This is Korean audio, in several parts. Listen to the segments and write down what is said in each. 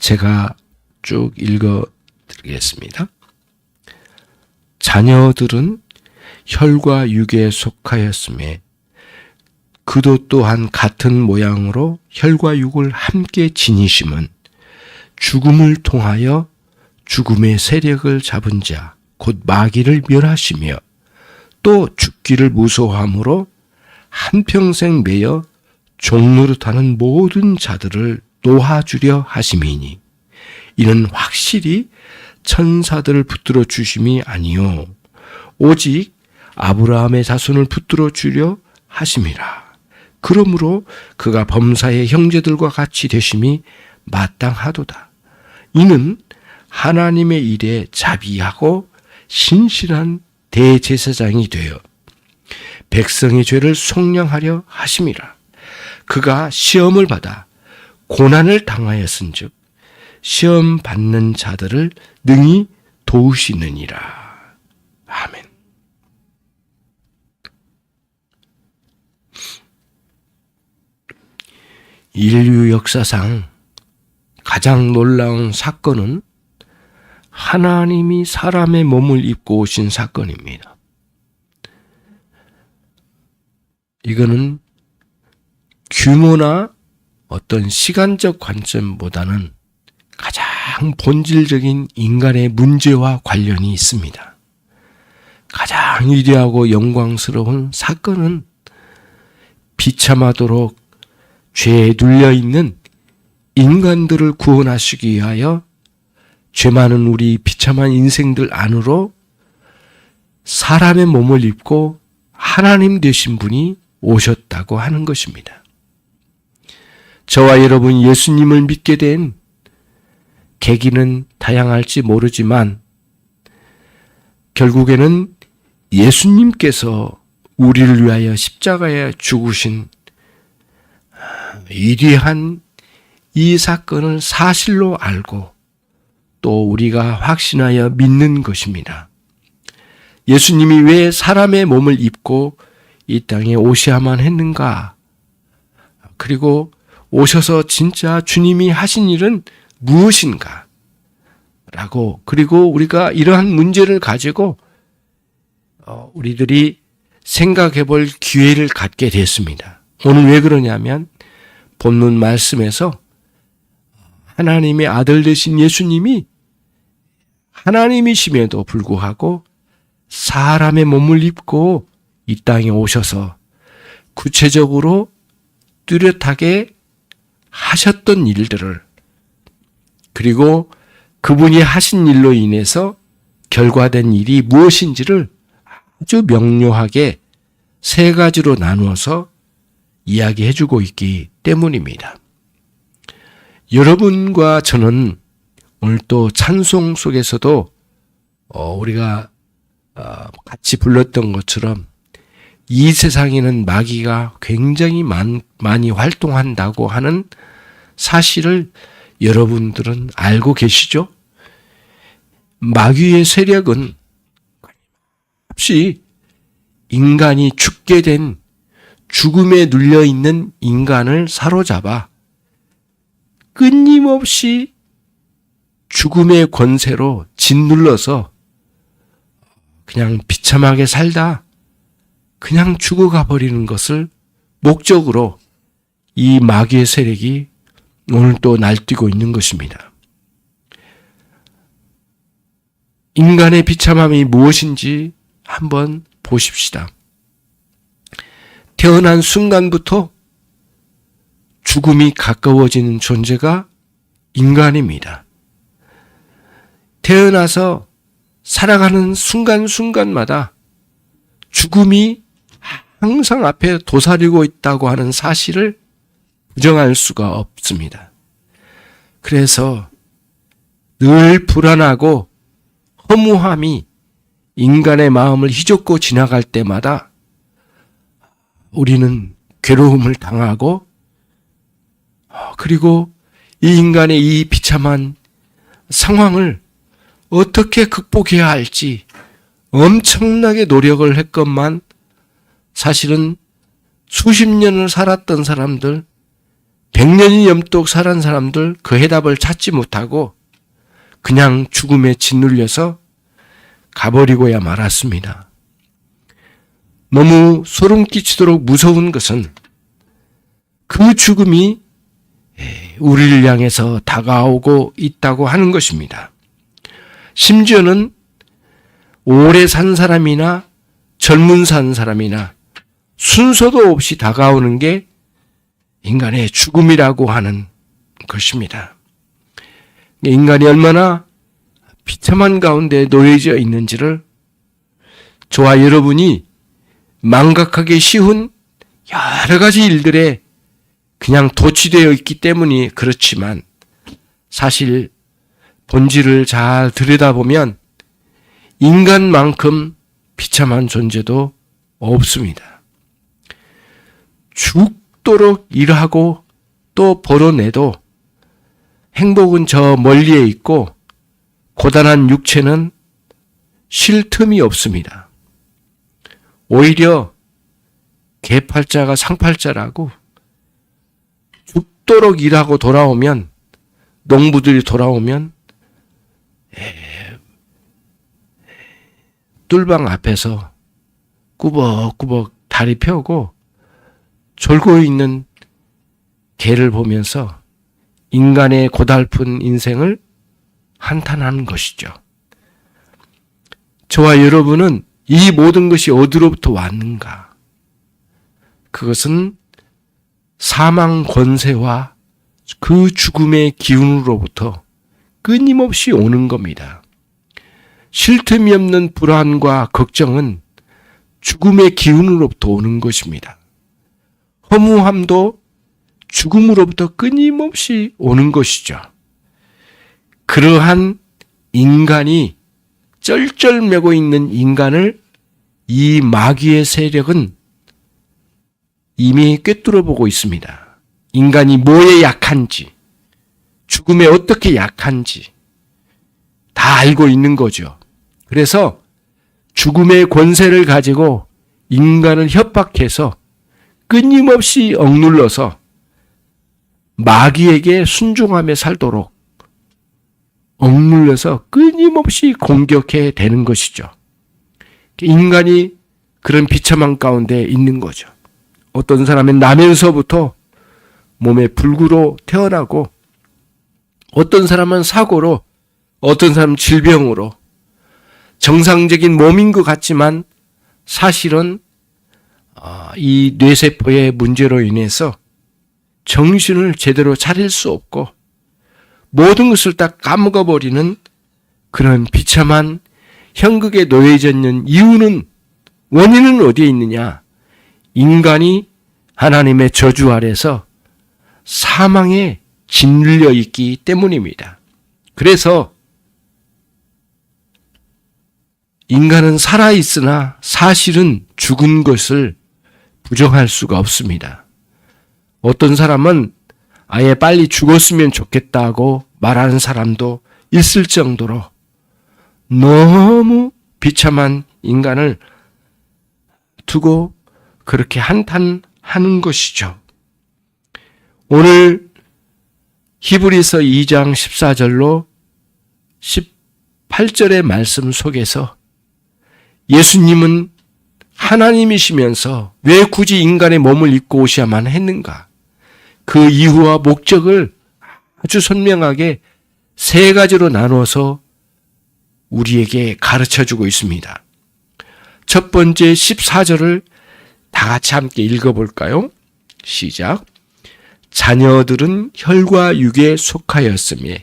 제가 쭉 읽어드리겠습니다. 자녀들은 혈과 육에 속하였음에 그도 또한 같은 모양으로 혈과 육을 함께 지니심은 죽음을 통하여 죽음의 세력을 잡은 자, 곧 마귀를 멸하시며 또 죽기를 무서워함으로 한평생 매여 종노릇하는 모든 자들을 놓아주려 하심이니 이는 확실히 천사들을 붙들어 주심이 아니요 오직 아브라함의 자손을 붙들어 주려 하심이라. 그러므로 그가 범사의 형제들과 같이 되심이 마땅하도다. 이는 하나님의 일에 자비하고 신실한 대제사장이 되어 백성의 죄를 속량하려 하심이라. 그가 시험을 받아 고난을 당하였은즉 시험 받는 자들을 능히 도우시느니라. 아멘. 인류 역사상 가장 놀라운 사건은 하나님이 사람의 몸을 입고 오신 사건입니다. 이거는 규모나 어떤 시간적 관점보다는 가장 본질적인 인간의 문제와 관련이 있습니다. 가장 위대하고 영광스러운 사건은 비참하도록 죄에 눌려있는 인간들을 구원하시기 위하여 죄 많은 우리 비참한 인생들 안으로 사람의 몸을 입고 하나님 되신 분이 오셨다고 하는 것입니다. 저와 여러분 예수님을 믿게 된 계기는 다양할지 모르지만 결국에는 예수님께서 우리를 위하여 십자가에 죽으신 위대한 이 사건을 사실로 알고 또 우리가 확신하여 믿는 것입니다. 예수님이 왜 사람의 몸을 입고 이 땅에 오셔야만 했는가? 그리고 오셔서 진짜 주님이 하신 일은 무엇인가? 라고 그리고 우리가 이러한 문제를 가지고 우리들이 생각해 볼 기회를 갖게 됐습니다. 오늘 왜 그러냐면 본문 말씀에서 하나님의 아들 되신 예수님이 하나님이심에도 불구하고 사람의 몸을 입고 이 땅에 오셔서 구체적으로 뚜렷하게 하셨던 일들을 그리고 그분이 하신 일로 인해서 결과된 일이 무엇인지를 아주 명료하게 세 가지로 나누어서 이야기해 주고 있기 때문입니다. 여러분과 저는 오늘 또 찬송 속에서도 우리가 같이 불렀던 것처럼 이 세상에는 마귀가 굉장히 많이 활동한다고 하는 사실을 여러분들은 알고 계시죠? 마귀의 세력은 없이 인간이 죽게 된 죽음에 눌려있는 인간을 사로잡아 끊임없이 죽음의 권세로 짓눌러서 그냥 비참하게 살다 그냥 죽어가 버리는 것을 목적으로 이 마귀의 세력이 오늘 또 날뛰고 있는 것입니다. 인간의 비참함이 무엇인지 한번 보십시다. 태어난 순간부터 죽음이 가까워지는 존재가 인간입니다. 태어나서 살아가는 순간순간마다 죽음이 항상 앞에 도사리고 있다고 하는 사실을 부정할 수가 없습니다. 그래서 늘 불안하고 허무함이 인간의 마음을 휘젓고 지나갈 때마다 우리는 괴로움을 당하고 그리고 이 인간의 이 비참한 상황을 어떻게 극복해야 할지 엄청나게 노력을 했건만 사실은 수십 년을 살았던 사람들, 100년이 넘도록 살은 사람들 그 해답을 찾지 못하고 그냥 죽음에 짓눌려서 가버리고야 말았습니다. 너무 소름 끼치도록 무서운 것은 그 죽음이 우리를 향해서 다가오고 있다고 하는 것입니다. 심지어는 오래 산 사람이나 젊은 산 사람이나 순서도 없이 다가오는 게 인간의 죽음이라고 하는 것입니다. 인간이 얼마나 비참한 가운데 놓여져 있는지를 저와 여러분이 망각하기 쉬운 여러 가지 일들에 그냥 도취되어 있기 때문이 그렇지만 사실 본질을 잘 들여다보면 인간만큼 비참한 존재도 없습니다. 죽도록 일하고 또 벌어내도 행복은 저 멀리에 있고 고단한 육체는 쉴 틈이 없습니다. 오히려 개팔자가 상팔자라고 죽도록 일하고 돌아오면 농부들이 돌아오면 뚫방 앞에서 꾸벅꾸벅 다리 펴고 졸고 있는 개를 보면서 인간의 고달픈 인생을 한탄하는 것이죠. 저와 여러분은 이 모든 것이 어디로부터 왔는가? 그것은 사망 권세와 그 죽음의 기운으로부터 끊임없이 오는 겁니다. 쉴 틈이 없는 불안과 걱정은 죽음의 기운으로부터 오는 것입니다. 허무함도 죽음으로부터 끊임없이 오는 것이죠. 그러한 인간이 쩔쩔매고 있는 인간을 이 마귀의 세력은 이미 꿰뚫어보고 있습니다. 인간이 뭐에 약한지, 죽음에 어떻게 약한지 다 알고 있는 거죠. 그래서 죽음의 권세를 가지고 인간을 협박해서 끊임없이 억눌러서 마귀에게 순종하며 살도록 억눌려서 끊임없이 공격해 대는 것이죠. 인간이 그런 비참한 가운데 있는 거죠. 어떤 사람은 나면서부터 몸에 불구로 태어나고 어떤 사람은 사고로 어떤 사람은 질병으로 정상적인 몸인 것 같지만 사실은 이 뇌세포의 문제로 인해서 정신을 제대로 차릴 수 없고 모든 것을 다 까먹어버리는 그런 비참한 현극에 놓여져 있는 이유는 원인은 어디에 있느냐? 인간이 하나님의 저주 아래서 사망에 짓눌려 있기 때문입니다. 그래서 인간은 살아있으나 사실은 죽은 것을 부정할 수가 없습니다. 어떤 사람은 아예 빨리 죽었으면 좋겠다고 말하는 사람도 있을 정도로 너무 비참한 인간을 두고 그렇게 한탄하는 것이죠. 오늘 히브리서 2장 14절로 18절의 말씀 속에서 예수님은 하나님이시면서 왜 굳이 인간의 몸을 입고 오셔야만 했는가? 그 이유와 목적을 아주 선명하게 세 가지로 나누어서 우리에게 가르쳐주고 있습니다. 첫 번째 14절을 다 같이 함께 읽어볼까요? 시작. 자녀들은 혈과 육에 속하였으며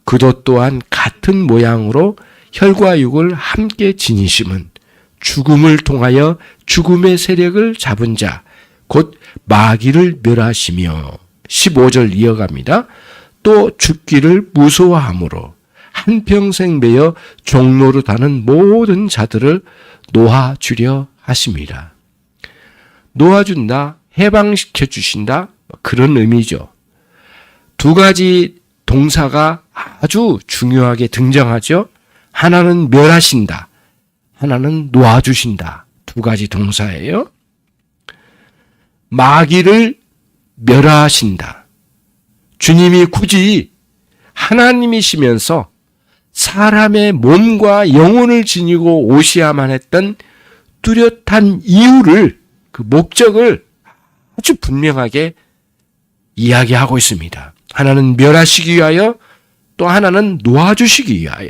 그도 또한 같은 모양으로 혈과 육을 함께 지니심은 죽음을 통하여 죽음의 세력을 잡은 자, 곧 마귀를 멸하시며 15절 이어갑니다. 또 죽기를 무서워함으로 한평생 매여 종노릇하는 모든 자들을 놓아주려 하심이라. 놓아준다, 해방시켜 주신다, 그런 의미죠. 두 가지 동사가 아주 중요하게 등장하죠. 하나는 멸하신다, 하나는 놓아주신다. 두 가지 동사예요. 마귀를 멸하신다. 주님이 굳이 하나님이시면서 사람의 몸과 영혼을 지니고 오셔야만 했던 뚜렷한 이유를, 그 목적을 아주 분명하게 이야기하고 있습니다. 하나는 멸하시기 위하여, 또 하나는 놓아주시기 위하여.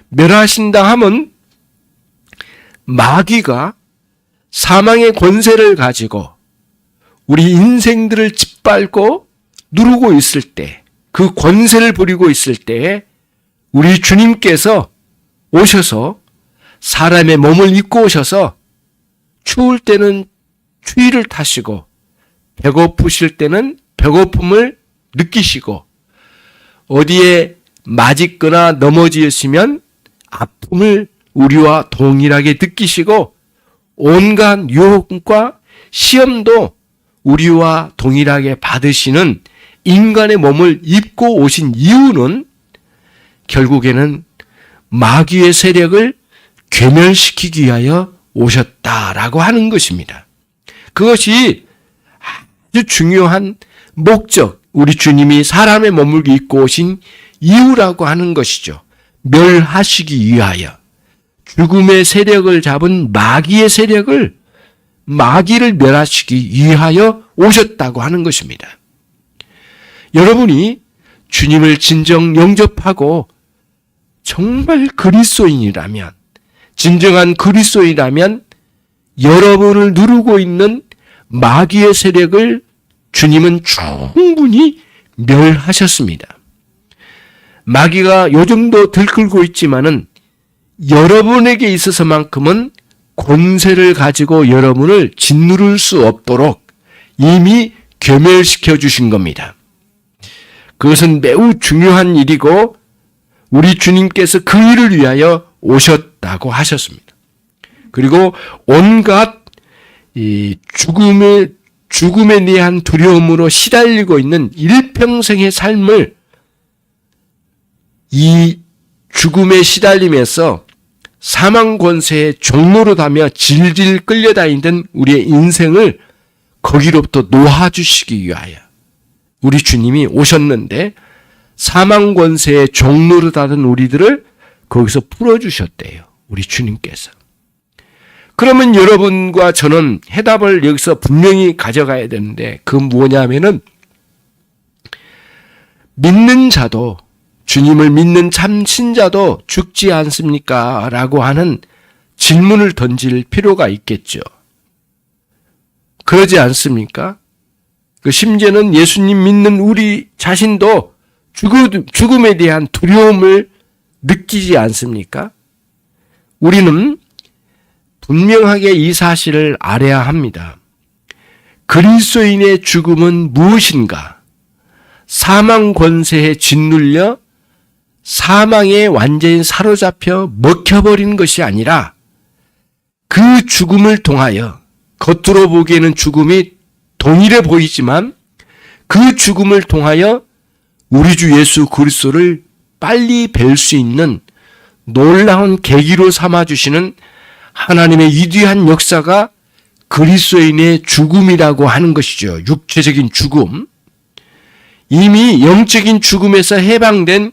멸하신다 함은 마귀가 사망의 권세를 가지고 우리 인생들을 짓밟고 누르고 있을 때, 그 권세를 부리고 있을 때 우리 주님께서 오셔서 사람의 몸을 입고 오셔서 추울 때는 추위를 타시고 배고프실 때는 배고픔을 느끼시고 어디에 맞있거나 넘어지시면 아픔을 우리와 동일하게 느끼시고 온갖 유혹과 시험도 우리와 동일하게 받으시는 인간의 몸을 입고 오신 이유는 결국에는 마귀의 세력을 괴멸시키기 위하여 오셨다라고 하는 것입니다. 그것이 아주 중요한 목적, 우리 주님이 사람의 몸을 입고 오신 이유라고 하는 것이죠. 멸하시기 위하여. 죽음의 세력을 잡은 마귀의 세력을, 마귀를 멸하시기 위하여 오셨다고 하는 것입니다. 여러분이 주님을 진정 영접하고 정말 그리스도인이라면, 진정한 그리스도인이라면 여러분을 누르고 있는 마귀의 세력을 주님은 충분히 멸하셨습니다. 마귀가 요즘도 들끓고 있지만은 여러분에게 있어서만큼은 권세를 가지고 여러분을 짓누를 수 없도록 이미 괴멸시켜 주신 겁니다. 그것은 매우 중요한 일이고 우리 주님께서 그 일을 위하여 오셨다고 하셨습니다. 그리고 온갖 이 죽음에 대한 두려움으로 시달리고 있는 일평생의 삶을 이 죽음에 시달리면서 사망 권세의 종로로 다며 질질 끌려다니던 우리의 인생을 거기로부터 놓아주시기 위하여 우리 주님이 오셨는데 사망 권세의 종로로 다던 우리들을 거기서 풀어주셨대요. 우리 주님께서. 그러면 여러분과 저는 해답을 여기서 분명히 가져가야 되는데 그 뭐냐면은 믿는 자도 주님을 믿는 참 신자도 죽지 않습니까? 라고 하는 질문을 던질 필요가 있겠죠. 그러지 않습니까? 심지어는 예수님 믿는 우리 자신도 죽음에 대한 두려움을 느끼지 않습니까? 우리는 분명하게 이 사실을 알아야 합니다. 그리스도인의 죽음은 무엇인가? 사망 권세에 짓눌려 사망에 완전히 사로잡혀 먹혀버린 것이 아니라 그 죽음을 통하여, 겉으로 보기에는 죽음이 동일해 보이지만 그 죽음을 통하여 우리 주 예수 그리스도를 빨리 뵐 수 있는 놀라운 계기로 삼아주시는 하나님의 위대한 역사가 그리스도인의 죽음이라고 하는 것이죠. 육체적인 죽음. 이미 영적인 죽음에서 해방된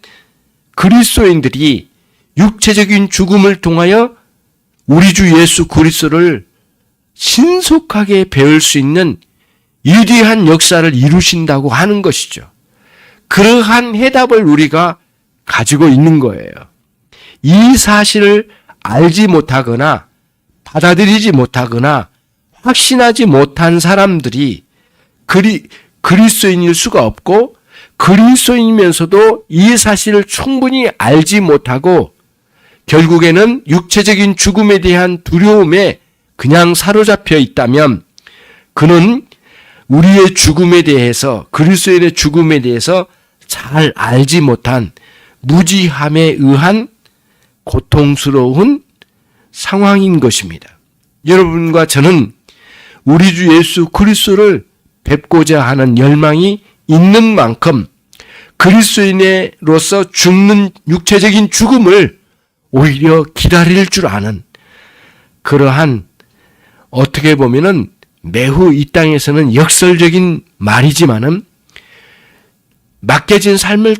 그리스도인들이 육체적인 죽음을 통하여 우리 주 예수 그리스도를 신속하게 배울 수 있는 위대한 역사를 이루신다고 하는 것이죠. 그러한 해답을 우리가 가지고 있는 거예요. 이 사실을 알지 못하거나 받아들이지 못하거나 확신하지 못한 사람들이 그리스도인일 수가 없고 그리스도인이면서도 이 사실을 충분히 알지 못하고 결국에는 육체적인 죽음에 대한 두려움에 그냥 사로잡혀 있다면 그는 우리의 죽음에 대해서, 그리스도인의 죽음에 대해서 잘 알지 못한 무지함에 의한 고통스러운 상황인 것입니다. 여러분과 저는 우리 주 예수 그리스도를 뵙고자 하는 열망이 있는 만큼 그리스도인으로서 죽는 육체적인 죽음을 오히려 기다릴 줄 아는 그러한, 어떻게 보면은 매우 이 땅에서는 역설적인 말이지만은 맡겨진 삶을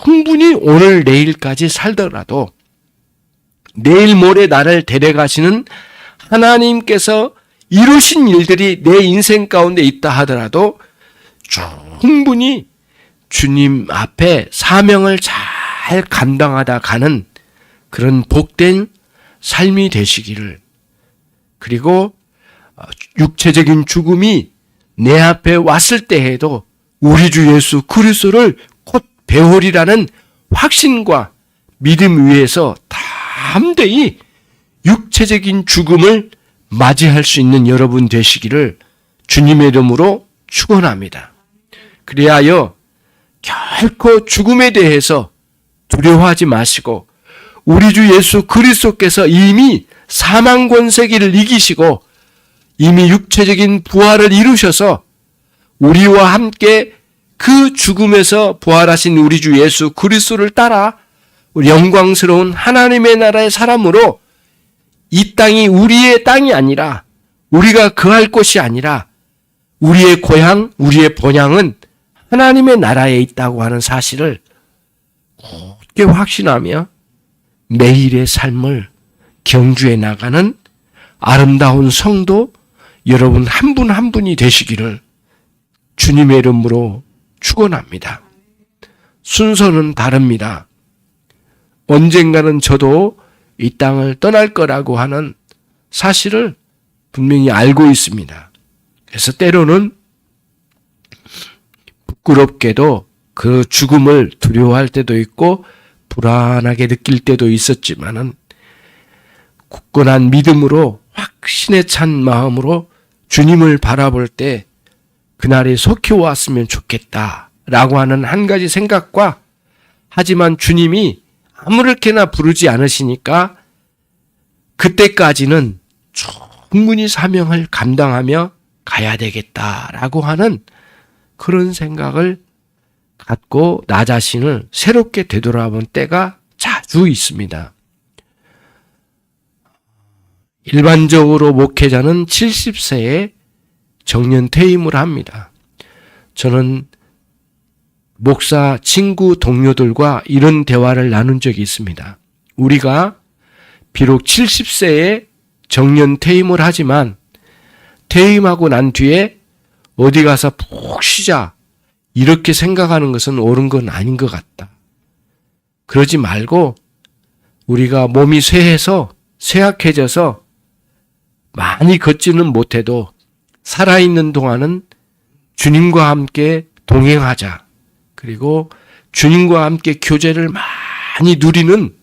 충분히 오늘 내일까지 살더라도 내일 모레 나를 데려가시는 하나님께서 이루신 일들이 내 인생 가운데 있다 하더라도 충분히 주님 앞에 사명을 잘 감당하다 가는 그런 복된 삶이 되시기를, 그리고 육체적인 죽음이 내 앞에 왔을 때에도 우리 주 예수 그리스도를 곧 배우리라는 확신과 믿음 위에서 담대히 육체적인 죽음을 맞이할 수 있는 여러분 되시기를 주님의 이름으로 축원합니다. 그리하여 결코 죽음에 대해서 두려워하지 마시고 우리 주 예수 그리스도께서 이미 사망 권세기를 이기시고 이미 육체적인 부활을 이루셔서 우리와 함께 그 죽음에서 부활하신 우리 주 예수 그리스도를 따라 영광스러운 하나님의 나라의 사람으로 이 땅이 우리의 땅이 아니라, 우리가 거할 곳이 아니라 우리의 고향, 우리의 본향은 하나님의 나라에 있다고 하는 사실을 굳게 확신하며 매일의 삶을 경주해 나가는 아름다운 성도 여러분 한 분 한 분이 되시기를 주님의 이름으로 축원합니다. 순서는 다릅니다. 언젠가는 저도 이 땅을 떠날 거라고 하는 사실을 분명히 알고 있습니다. 그래서 때로는 부끄럽게도 그 죽음을 두려워할 때도 있고 불안하게 느낄 때도 있었지만은 굳건한 믿음으로 확신에 찬 마음으로 주님을 바라볼 때 그날이 속히 왔으면 좋겠다라고 하는 한 가지 생각과, 하지만 주님이 아무렇게나 부르지 않으시니까 그때까지는 충분히 사명을 감당하며 가야 되겠다라고 하는 그런 생각을 갖고 나 자신을 새롭게 되돌아본 때가 자주 있습니다. 일반적으로 목회자는 70세에 정년 퇴임을 합니다. 저는 목사 친구 동료들과 이런 대화를 나눈 적이 있습니다. 우리가 비록 70세에 정년 퇴임을 하지만 퇴임하고 난 뒤에 어디 가서 푹 쉬자 이렇게 생각하는 것은 옳은 건 아닌 것 같다. 그러지 말고 우리가 몸이 쇠해서 쇠약해져서 많이 걷지는 못해도 살아있는 동안은 주님과 함께 동행하자. 그리고 주님과 함께 교제를 많이 누리는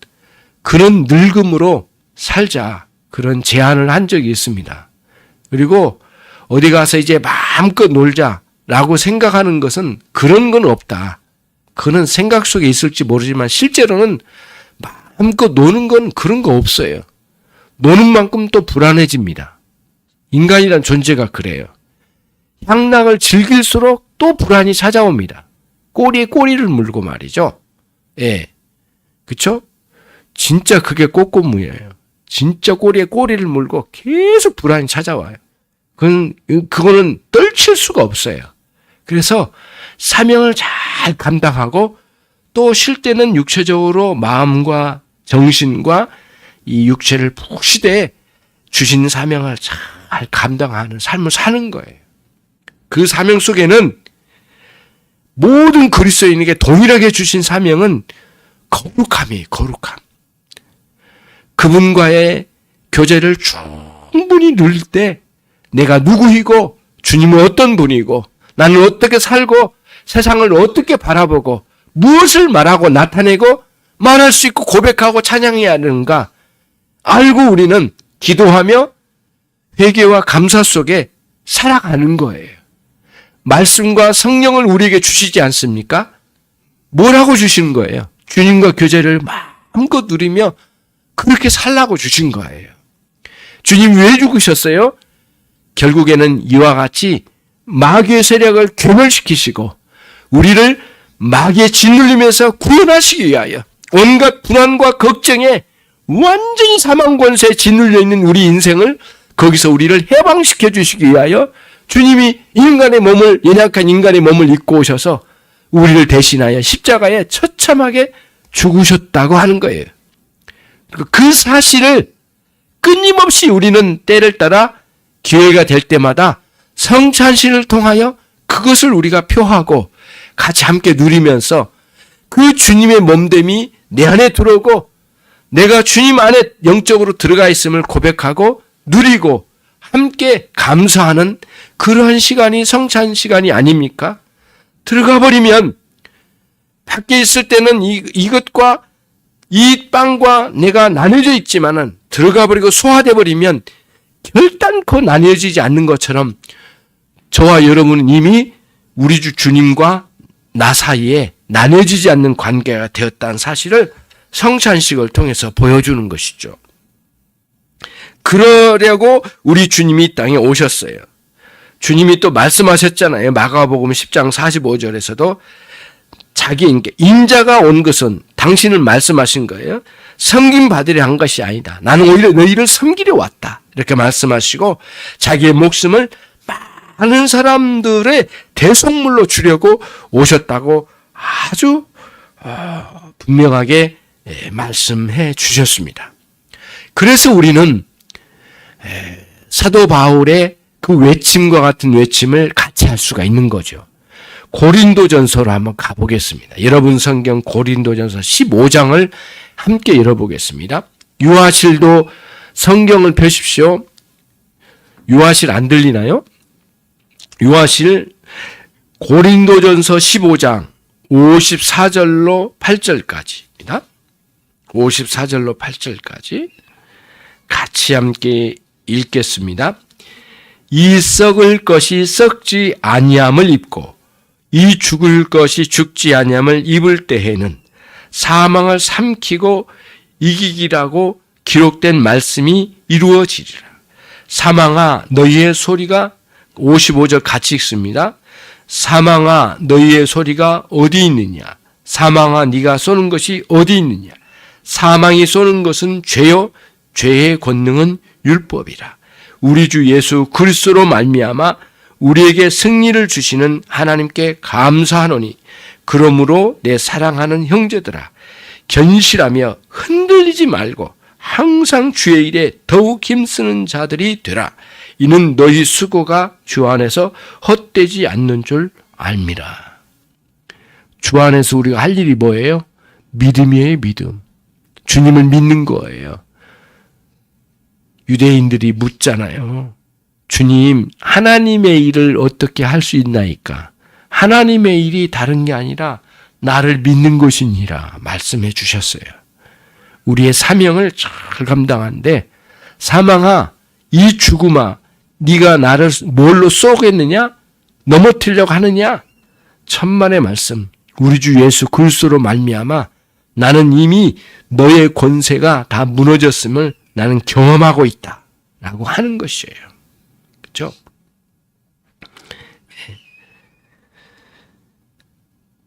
그런 늙음으로 살자. 그런 제안을 한 적이 있습니다. 그리고 어디 가서 이제 마음껏 놀자라고 생각하는 것은 그런 건 없다. 그는 생각 속에 있을지 모르지만 실제로는 마음껏 노는 건 그런 거 없어요. 노는 만큼 또 불안해집니다. 인간이란 존재가 그래요. 향락을 즐길수록 또 불안이 찾아옵니다. 꼬리에 꼬리를 물고 말이죠. 예. 그쵸? 진짜 그게 꽃꽃무예요. 진짜 꼬리에 꼬리를 물고 계속 불안이 찾아와요. 그거는 떨칠 수가 없어요. 그래서 사명을 잘 감당하고 또 쉴 때는 육체적으로 마음과 정신과 이 육체를 푹 쉬되 주신 사명을 잘 감당하는 삶을 사는 거예요. 그 사명 속에는 모든 그리스도인에게 동일하게 주신 사명은 거룩함이에요. 거룩함. 그분과의 교제를 충분히 누릴 때 내가 누구이고 주님은 어떤 분이고 나는 어떻게 살고 세상을 어떻게 바라보고 무엇을 말하고 나타내고 말할 수 있고 고백하고 찬양해야 하는가 알고 우리는 기도하며 회개와 감사 속에 살아가는 거예요. 말씀과 성령을 우리에게 주시지 않습니까? 뭐라고 주시는 거예요? 주님과 교제를 마음껏 누리며 그렇게 살라고 주신 거예요. 주님 왜 죽으셨어요? 결국에는 이와 같이 마귀의 세력을 괴멸시키시고 우리를 마귀의 짓눌림에서 구원하시기 위하여 온갖 불안과 걱정에 완전히 사망 권세에 짓눌려 있는 우리 인생을 거기서 우리를 해방시켜 주시기 위하여 주님이 인간의 몸을, 연약한 인간의 몸을 입고 오셔서 우리를 대신하여 십자가에 처참하게 죽으셨다고 하는 거예요. 그 사실을 끊임없이 우리는 때를 따라 기회가 될 때마다 성찬식을 통하여 그것을 우리가 표하고 같이 함께 누리면서 그 주님의 몸됨이 내 안에 들어오고 내가 주님 안에 영적으로 들어가 있음을 고백하고 누리고 함께 감사하는 그러한 시간이 성찬 시간이 아닙니까? 들어가 버리면 밖에 있을 때는 이것과 이 빵과 내가 나눠져 있지만은 들어가 버리고 소화돼 버리면 결단코 나뉘어지지 않는 것처럼 저와 여러분은 이미 우리 주 주님과 나 사이에 나눠지지 않는 관계가 되었다는 사실을 성찬식을 통해서 보여주는 것이죠. 그러려고 우리 주님이 이 땅에 오셨어요. 주님이 또 말씀하셨잖아요. 마가복음 10장 45절에서도 자기에게 인자가 온 것은 당신을 말씀하신 거예요. 섬김 받으려 한 것이 아니다. 나는 오히려 너희를 섬기려 왔다. 이렇게 말씀하시고 자기의 목숨을 많은 사람들의 대속물로 주려고 오셨다고 아주 분명하게 말씀해 주셨습니다. 그래서 우리는 사도 바울의 그 외침과 같은 외침을 같이 할 수가 있는 거죠. 고린도전서로 한번 가보겠습니다. 여러분 성경 고린도전서 15장을 함께 열어보겠습니다. 유아실도 성경을 펴십시오. 유아실 안 들리나요? 유아실 고린도전서 15장 54절로 8절까지입니다. 54절로 8절까지 같이 함께 읽겠습니다. 이 썩을 것이 썩지 아니함을 입고 이 죽을 것이 죽지 아니함을 입을 때에는 사망을 삼키고 이기기라고 기록된 말씀이 이루어지리라. 사망아 너희의 소리가 55절 같이 읽습니다. 사망아 너희의 소리가 어디 있느냐? 사망아 네가 쏘는 것이 어디 있느냐? 사망이 쏘는 것은 죄요 죄의 권능은 율법이라. 우리 주 예수 그리스도로 말미암아 우리에게 승리를 주시는 하나님께 감사하노니 그러므로 내 사랑하는 형제들아 견실하며 흔들리지 말고 항상 주의 일에 더욱 힘쓰는 자들이 되라. 이는 너희 수고가 주 안에서 헛되지 않는 줄 알미라. 주 안에서 우리가 할 일이 뭐예요? 믿음이에요, 믿음. 주님을 믿는 거예요. 유대인들이 묻잖아요. 주님, 하나님의 일을 어떻게 할 수 있나이까? 하나님의 일이 다른 게 아니라 나를 믿는 것이니라 말씀해 주셨어요. 우리의 사명을 잘 감당하는데 사망아, 이 죽음아, 네가 나를 뭘로 쏘겠느냐? 넘어뜨리려고 하느냐? 천만의 말씀, 우리 주 예수 그리스도로 말미암아 나는 이미 너의 권세가 다 무너졌음을 나는 경험하고 있다 라고 하는 것이에요. 그렇죠?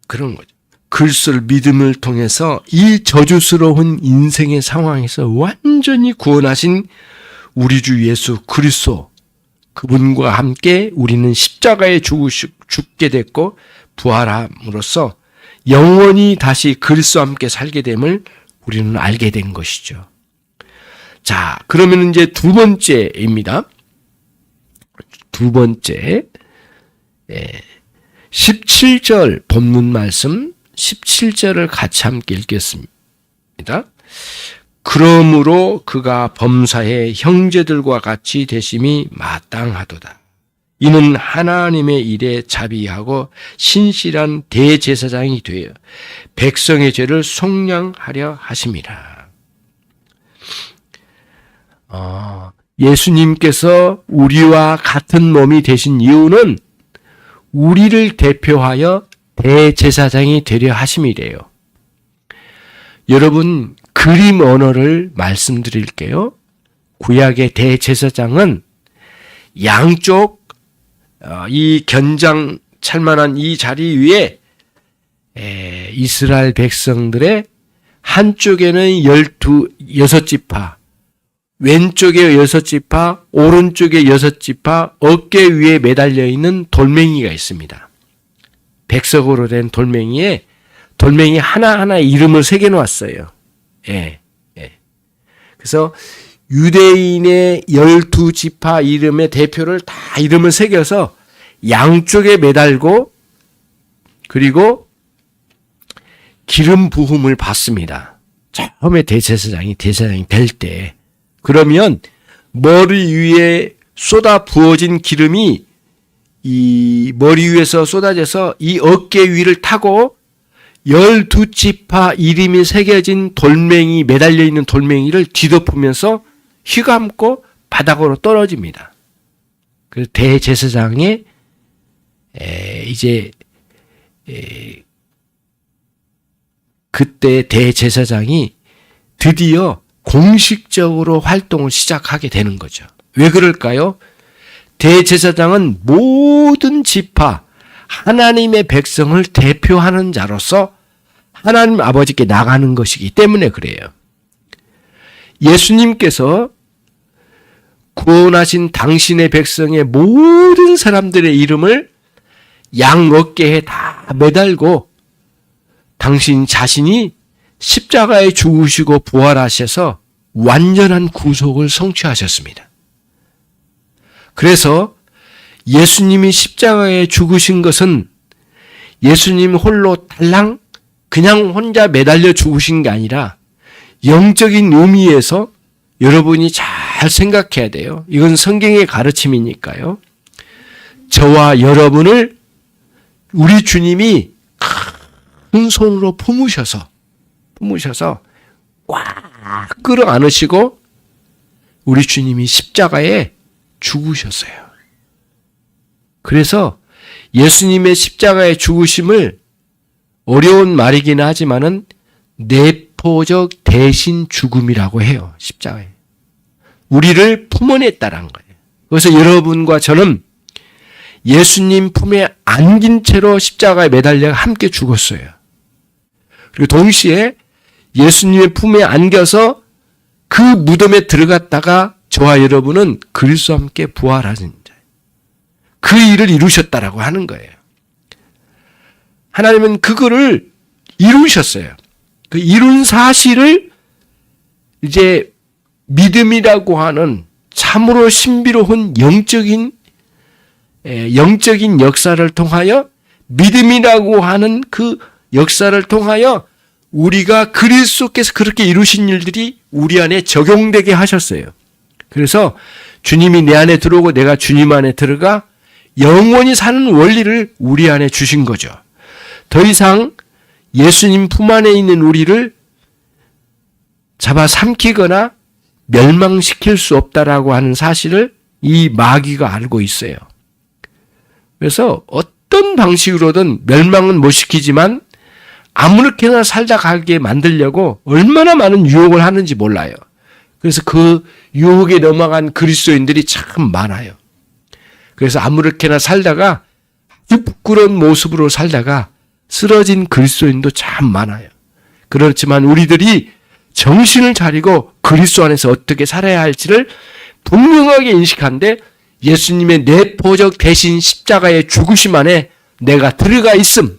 그런 거죠. 그리스도를 믿음을 통해서 이 저주스러운 인생의 상황에서 완전히 구원하신 우리 주 예수 그리스도, 그분과 함께 우리는 십자가에 죽게 됐고 부활함으로써 영원히 다시 그리스도와 함께 살게 됨을 우리는 알게 된 것이죠. 자, 그러면 이제 두 번째입니다. 두 번째, 17절 본문 말씀 17절을 같이 함께 읽겠습니다. 그러므로 그가 범사에 형제들과 같이 되심이 마땅하도다. 이는 하나님의 일에 자비하고 신실한 대제사장이 되어 백성의 죄를 속량하려 하심이라. 예수님께서 우리와 같은 몸이 되신 이유는 우리를 대표하여 대제사장이 되려 하심이래요. 여러분, 그림 언어를 말씀드릴게요. 구약의 대제사장은 양쪽 이 견장 찰만한 이 자리 위에 이스라엘 백성들의 한쪽에는 6지파, 왼쪽에 6지파, 오른쪽에 6지파, 어깨 위에 매달려 있는 돌멩이가 있습니다. 백석으로 된 돌멩이에 돌멩이 하나하나에 이름을 새겨 놓았어요. 예. 예. 그래서 유대인의 12지파 이름의 대표를 다 이름을 새겨서 양쪽에 매달고 그리고 기름 부음을 받습니다. 처음에 대제사장이 될 때. 그러면 머리 위에 쏟아 부어진 기름이 이 머리 위에서 쏟아져서 이 어깨 위를 타고 12지파 이름이 새겨진 돌멩이, 매달려 있는 돌멩이를 뒤덮으면서 휘감고 바닥으로 떨어집니다. 그 대제사장의 그때 대제사장이 드디어 공식적으로 활동을 시작하게 되는 거죠. 왜 그럴까요? 대제사장은 모든 지파, 하나님의 백성을 대표하는 자로서 하나님 아버지께 나가는 것이기 때문에 그래요. 예수님께서 구원하신 당신의 백성의 모든 사람들의 이름을 양 어깨에 다 매달고 당신 자신이 십자가에 죽으시고 부활하셔서 완전한 구속을 성취하셨습니다. 그래서 예수님이 십자가에 죽으신 것은 예수님 홀로 달랑 그냥 혼자 매달려 죽으신 게 아니라 영적인 의미에서 여러분이 잘 생각해야 돼요. 이건 성경의 가르침이니까요. 저와 여러분을 우리 주님이 큰 손으로 품으셔서 꽉 끌어안으시고 우리 주님이 십자가에 죽으셨어요. 그래서 예수님의 십자가의 죽으심을 어려운 말이긴 하지만은 내포적 대신 죽음이라고 해요. 십자가에. 우리를 품어냈다는 거예요. 그래서 여러분과 저는 예수님 품에 안긴 채로 십자가에 매달려 함께 죽었어요. 그리고 동시에 예수님의 품에 안겨서 그 무덤에 들어갔다가 저와 여러분은 그리스도와 함께 부활하신 자예요. 그 일을 이루셨다라고 하는 거예요. 하나님은 그거를 이루셨어요. 그 이룬 사실을 이제 믿음이라고 하는 참으로 신비로운 영적인 역사를 통하여 믿음이라고 하는 그 역사를 통하여 우리가 그리스도께서 그렇게 이루신 일들이 우리 안에 적용되게 하셨어요. 그래서 주님이 내 안에 들어오고 내가 주님 안에 들어가 영원히 사는 원리를 우리 안에 주신 거죠. 더 이상 예수님 품 안에 있는 우리를 잡아 삼키거나 멸망시킬 수 없다라고 하는 사실을 이 마귀가 알고 있어요. 그래서 어떤 방식으로든 멸망은 못 시키지만 아무렇게나 살다 가게 만들려고 얼마나 많은 유혹을 하는지 몰라요. 그래서 그 유혹에 넘어간 그리스도인들이 참 많아요. 그래서 아무렇게나 살다가 아주 부끄러운 모습으로 살다가 쓰러진 그리스도인도 참 많아요. 그렇지만 우리들이 정신을 차리고 그리스도 안에서 어떻게 살아야 할지를 분명하게 인식한데 예수님의 내포적 대신 십자가의 죽으심 안에 내가 들어가 있음.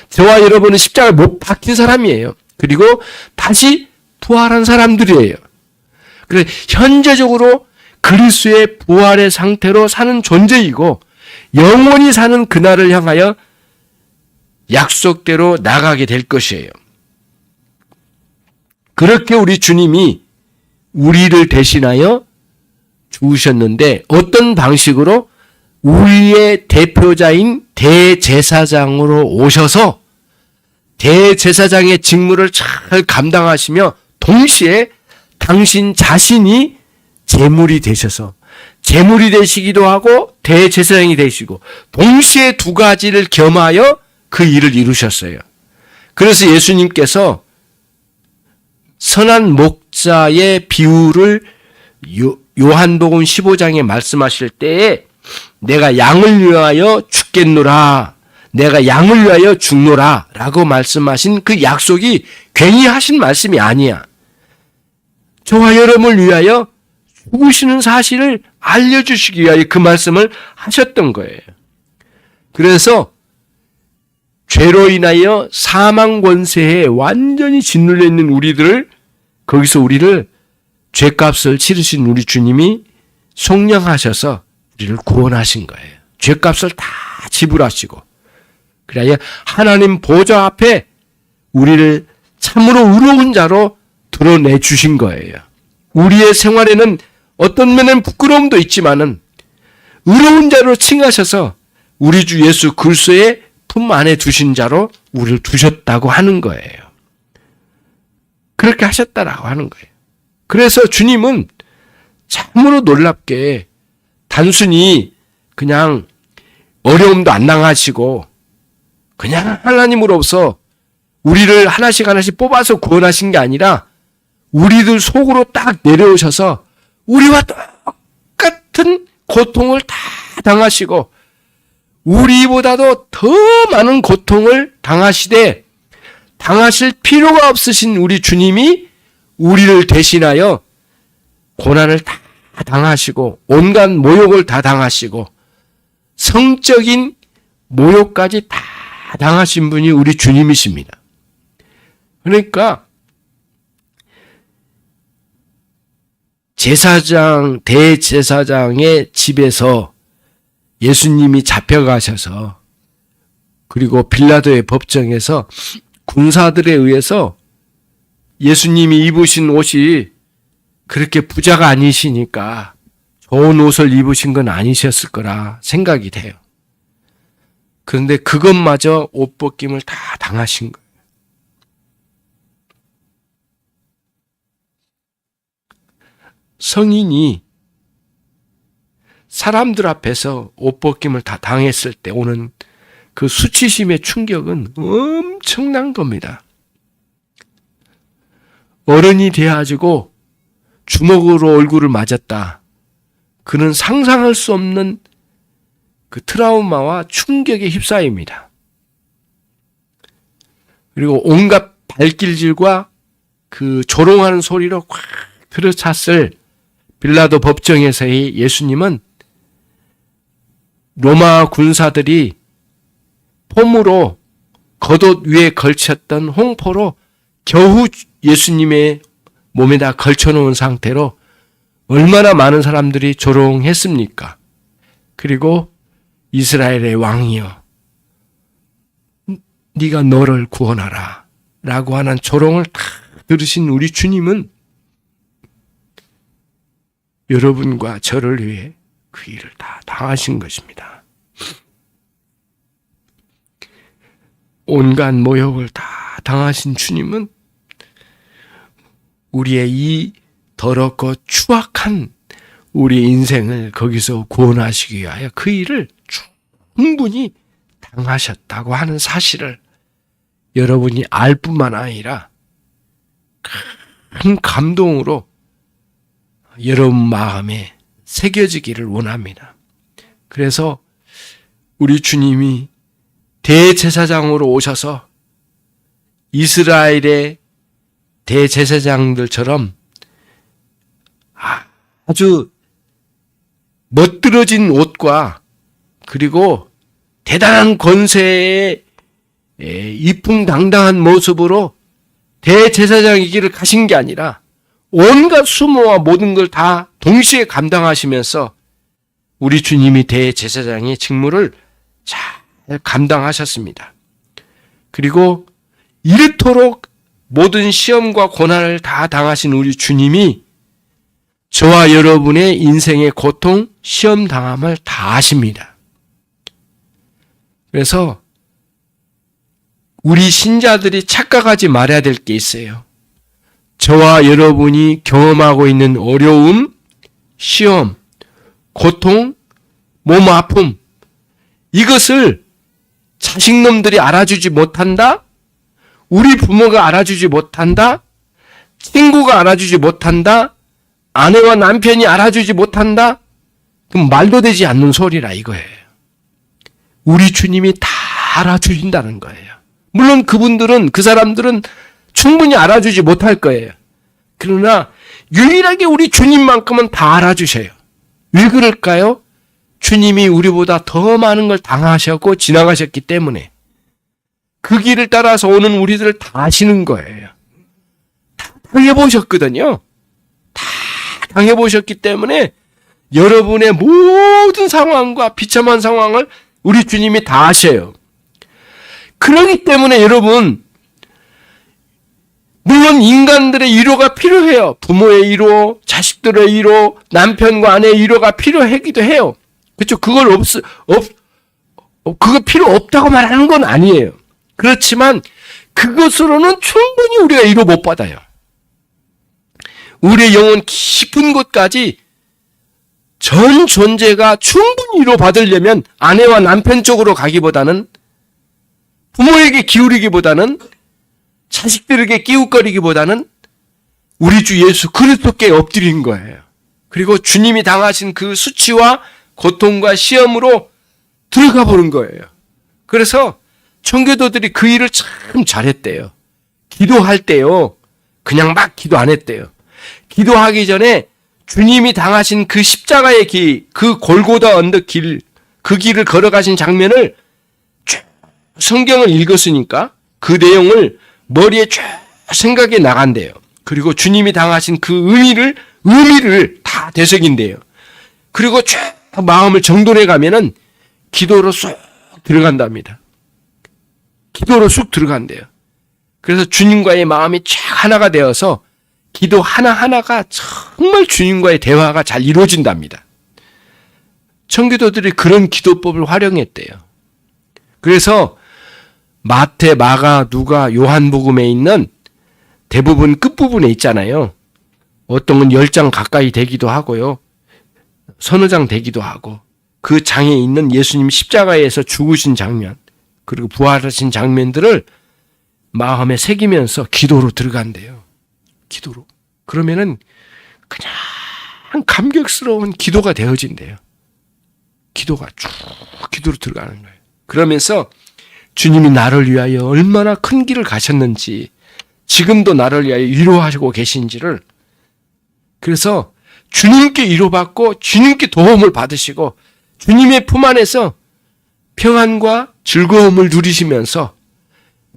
저와 여러분은 십자가에 못 박힌 사람이에요. 그리고 다시 부활한 사람들이에요. 그래서 현재적으로 그리스도의 부활의 상태로 사는 존재이고 영원히 사는 그날을 향하여 약속대로 나가게 될 것이에요. 그렇게 우리 주님이 우리를 대신하여 죽으셨는데 어떤 방식으로 우리의 대표자인 대제사장으로 오셔서 대제사장의 직무를 잘 감당하시며 동시에 당신 자신이 제물이 되셔서 제물이 되시기도 하고 대제사장이 되시고 동시에 두 가지를 겸하여 그 일을 이루셨어요. 그래서 예수님께서 선한 목자의 비유를 요한복음 15장에 말씀하실 때에 내가 양을 위하여 죽겠노라, 내가 양을 위하여 죽노라 라고 말씀하신 그 약속이 괜히 하신 말씀이 아니야. 저와 여러분을 위하여 죽으시는 사실을 알려주시기 위하여 그 말씀을 하셨던 거예요. 그래서 죄로 인하여 사망 권세에 완전히 짓눌려 있는 우리들을, 거기서 우리를 죄값을 치르신 우리 주님이 속량하셔서 우리를 구원하신 거예요. 죄값을 다 지불하시고, 그래야 하나님 보좌 앞에 우리를 참으로 의로운 자로 드러내 주신 거예요. 우리의 생활에는 어떤 면은 부끄러움도 있지만은 의로운 자로 칭하셔서 우리 주 예수 그리스도의 품 안에 두신 자로 우리를 두셨다고 하는 거예요. 그렇게 하셨다라고 하는 거예요. 그래서 주님은 참으로 놀랍게 단순히 그냥 어려움도 안 당하시고 그냥 하나님으로서 우리를 하나씩 하나씩 뽑아서 구원하신 게 아니라 우리들 속으로 딱 내려오셔서 우리와 똑같은 고통을 다 당하시고 우리보다도 더 많은 고통을 당하시되 당하실 필요가 없으신 우리 주님이 우리를 대신하여 고난을 다 당하시고 온갖 모욕을 다 당하시고 성적인 모욕까지 다 당하신 분이 우리 주님이십니다. 그러니까 제사장, 대제사장의 집에서 예수님이 잡혀가셔서 그리고 빌라도의 법정에서 군사들에 의해서 예수님이 입으신 옷이 그렇게 부자가 아니시니까 좋은 옷을 입으신 건 아니셨을 거라 생각이 돼요. 그런데 그것마저 옷 벗김을 다 당하신 거예요. 성인이 사람들 앞에서 옷 벗김을 다 당했을 때 오는 그 수치심의 충격은 엄청난 겁니다. 어른이 돼가지고 주먹으로 얼굴을 맞았다. 그는 상상할 수 없는 그 트라우마와 충격에 휩싸입니다. 그리고 온갖 발길질과 그 조롱하는 소리로 꽉 들어찼을 빌라도 법정에서의 예수님은 로마 군사들이 폼으로 겉옷 위에 걸쳤던 홍포로 겨우 예수님의 몸에다 걸쳐놓은 상태로 얼마나 많은 사람들이 조롱했습니까? 그리고 이스라엘의 왕이여 네가 너를 구원하라 라고 하는 조롱을 다 들으신 우리 주님은 여러분과 저를 위해 그 일을 다 당하신 것입니다. 온갖 모욕을 다 당하신 주님은 우리의 이 더럽고 추악한 우리 인생을 거기서 구원하시기 위하여 그 일을 충분히 당하셨다고 하는 사실을 여러분이 알 뿐만 아니라 큰 감동으로 여러분 마음에 새겨지기를 원합니다. 그래서 우리 주님이 대제사장으로 오셔서 이스라엘의 대제사장들처럼 아주 멋들어진 옷과 그리고 대단한 권세의 이풍당당한 모습으로 대제사장의 길을 가신 게 아니라 온갖 수모와 모든 걸 다 동시에 감당하시면서 우리 주님이 대제사장의 직무를 잘 감당하셨습니다. 그리고 이렇도록 모든 시험과 고난을 다 당하신 우리 주님이 저와 여러분의 인생의 고통, 시험 당함을 다 아십니다. 그래서 우리 신자들이 착각하지 말아야 될 게 있어요. 저와 여러분이 경험하고 있는 어려움, 시험, 고통, 몸 아픔, 이것을 자식놈들이 알아주지 못한다? 우리 부모가 알아주지 못한다? 친구가 알아주지 못한다? 아내와 남편이 알아주지 못한다? 그럼 말도 되지 않는 소리라 이거예요. 우리 주님이 다 알아주신다는 거예요. 물론 그 사람들은 충분히 알아주지 못할 거예요. 그러나 유일하게 우리 주님만큼은 다 알아주셔요. 왜 그럴까요? 주님이 우리보다 더 많은 걸 당하셨고 지나가셨기 때문에. 그 길을 따라서 오는 우리들을 다 아시는 거예요. 다 당해보셨거든요. 다 당해보셨기 때문에 여러분의 모든 상황과 비참한 상황을 우리 주님이 다 아셔요. 그렇기 때문에 여러분, 물론 인간들의 위로가 필요해요. 부모의 위로, 자식들의 위로, 남편과 아내의 위로가 필요하기도 해요. 그렇죠? 그거 필요 없다고 말하는 건 아니에요. 그렇지만 그것으로는 충분히 우리가 위로 못 받아요. 우리의 영혼 깊은 곳까지 전 존재가 충분히 위로 받으려면 아내와 남편 쪽으로 가기보다는, 부모에게 기울이기보다는, 자식들에게 끼웃거리기보다는 우리 주 예수 그리스도께 엎드린 거예요. 그리고 주님이 당하신 그 수치와 고통과 시험으로 들어가 보는 거예요. 그래서 청교도들이 그 일을 참 잘했대요. 기도할 때요, 그냥 막 기도 안 했대요. 기도하기 전에 주님이 당하신 그 십자가의 길, 그 골고다 언덕 길, 그 길을 걸어가신 장면을 쭉 성경을 읽었으니까 그 내용을 머리에 쭉 생각이 나간대요. 그리고 주님이 당하신 그 의미를 다 되새긴대요. 그리고 쭉 마음을 정돈해 가면은 기도로 쏙 들어간답니다. 기도로 쑥 들어간대요. 그래서 주님과의 마음이 쫙 하나가 되어서 기도 하나하나가 정말 주님과의 대화가 잘 이루어진답니다. 청교도들이 그런 기도법을 활용했대요. 그래서 마태, 마가, 누가, 요한복음에 있는 대부분 끝부분에 있잖아요. 어떤 건 10장 가까이 되기도 하고요. 서너 장 되기도 하고, 그 장에 있는 예수님 십자가에서 죽으신 장면, 그리고 부활하신 장면들을 마음에 새기면서 기도로 들어간대요. 기도로. 그러면은 그냥 감격스러운 기도가 되어진대요. 기도가 쭉 기도로 들어가는 거예요. 그러면서 주님이 나를 위하여 얼마나 큰 길을 가셨는지, 지금도 나를 위하여 위로하시고 계신지를, 그래서 주님께 위로받고 주님께 도움을 받으시고 주님의 품 안에서 평안과 즐거움을 누리시면서,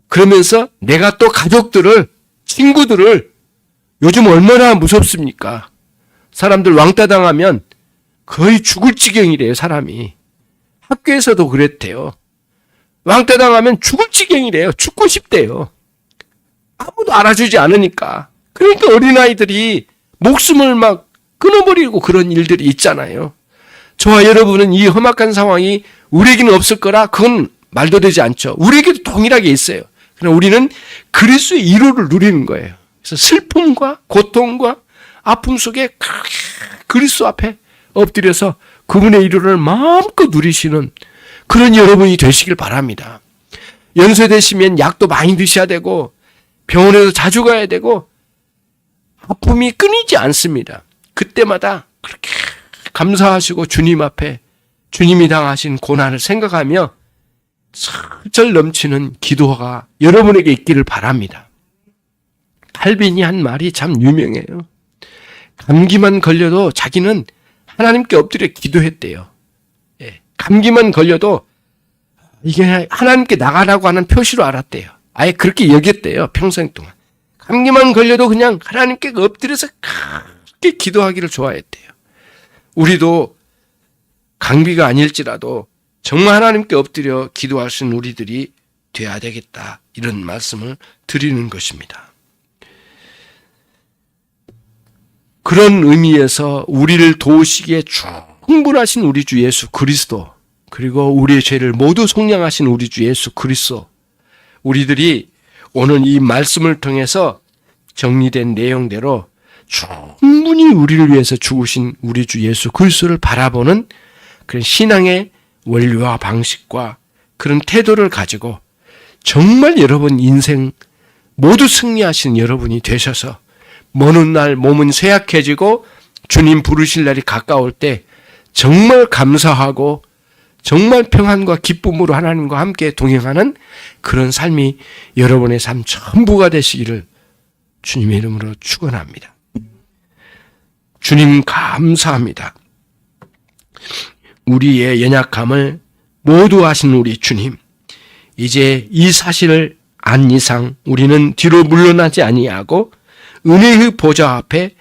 그러면서 내가 또 가족들을, 친구들을, 요즘 얼마나 무섭습니까? 사람들 왕따 당하면 거의 죽을 지경이래요, 사람이. 학교에서도 그랬대요. 왕따 당하면 죽을 지경이래요. 죽고 싶대요. 아무도 알아주지 않으니까. 그러니까 어린아이들이 목숨을 막 끊어버리고 그런 일들이 있잖아요. 저와 여러분은 이 험악한 상황이 우리에게는 없을 거라, 그건 말도 되지 않죠. 우리에게도 동일하게 있어요. 그러나 우리는 그리스도의 위로를 누리는 거예요. 그래서 슬픔과 고통과 아픔 속에 그리스도 앞에 엎드려서 그분의 위로를 마음껏 누리시는 그런 여러분이 되시길 바랍니다. 연세되시면 약도 많이 드셔야 되고 병원에도 자주 가야 되고 아픔이 끊이지 않습니다. 그때마다 그렇게 감사하시고 주님 앞에 주님이 당하신 고난을 생각하며 철철 넘치는 기도가 여러분에게 있기를 바랍니다. 칼빈이 한 말이 참 유명해요. 감기만 걸려도 자기는 하나님께 엎드려 기도했대요. 감기만 걸려도 이게 하나님께 나가라고 하는 표시로 알았대요. 아예 그렇게 여겼대요. 평생 동안. 감기만 걸려도 그냥 하나님께 엎드려서 그렇게 기도하기를 좋아했대요. 우리도 감기가 아닐지라도 정말 하나님께 엎드려 기도할 수 있는 우리들이 돼야 되겠다, 이런 말씀을 드리는 것입니다. 그런 의미에서 우리를 도우시기에 충분하신 우리 주 예수 그리스도, 그리고 우리의 죄를 모두 속량하신 우리 주 예수 그리스도, 우리들이 오늘 이 말씀을 통해서 정리된 내용대로 충분히 우리를 위해서 죽으신 우리 주 예수 그리스도를 바라보는 그런 신앙의 원리와 방식과 그런 태도를 가지고 정말 여러분 인생 모두 승리하신 여러분이 되셔서 먼 훗날 몸은 쇠약해지고 주님 부르실 날이 가까울 때 정말 감사하고 정말 평안과 기쁨으로 하나님과 함께 동행하는 그런 삶이 여러분의 삶 전부가 되시기를 주님의 이름으로 축원합니다. 주님 감사합니다. 우리의 연약함을 모두 아신 우리 주님, 이제 이 사실을 안 이상 우리는 뒤로 물러나지 아니하고 은혜의 보좌 앞에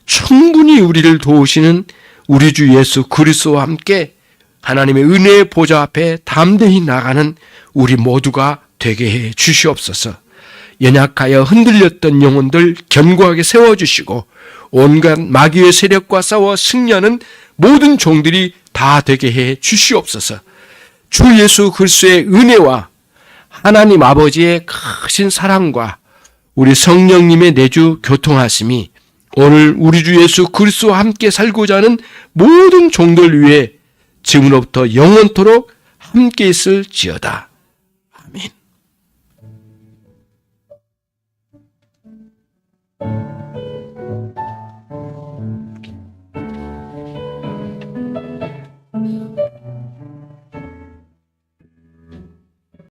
충분히 우리를 도우시는 우리 주 예수 그리스도와 함께 하나님의 은혜의 보좌 앞에 담대히 나가는 우리 모두가 되게 해 주시옵소서. 연약하여 흔들렸던 영혼들 견고하게 세워주시고 온갖 마귀의 세력과 싸워 승리하는 모든 종들이 다 되게 해 주시옵소서. 주 예수 그리스도의 은혜와 하나님 아버지의 크신 사랑과 우리 성령님의 내주 교통하심이 오늘 우리 주 예수 그리스도와 함께 살고자 하는 모든 종들 위해 지금으로부터 영원토록 함께 있을지어다. 아멘.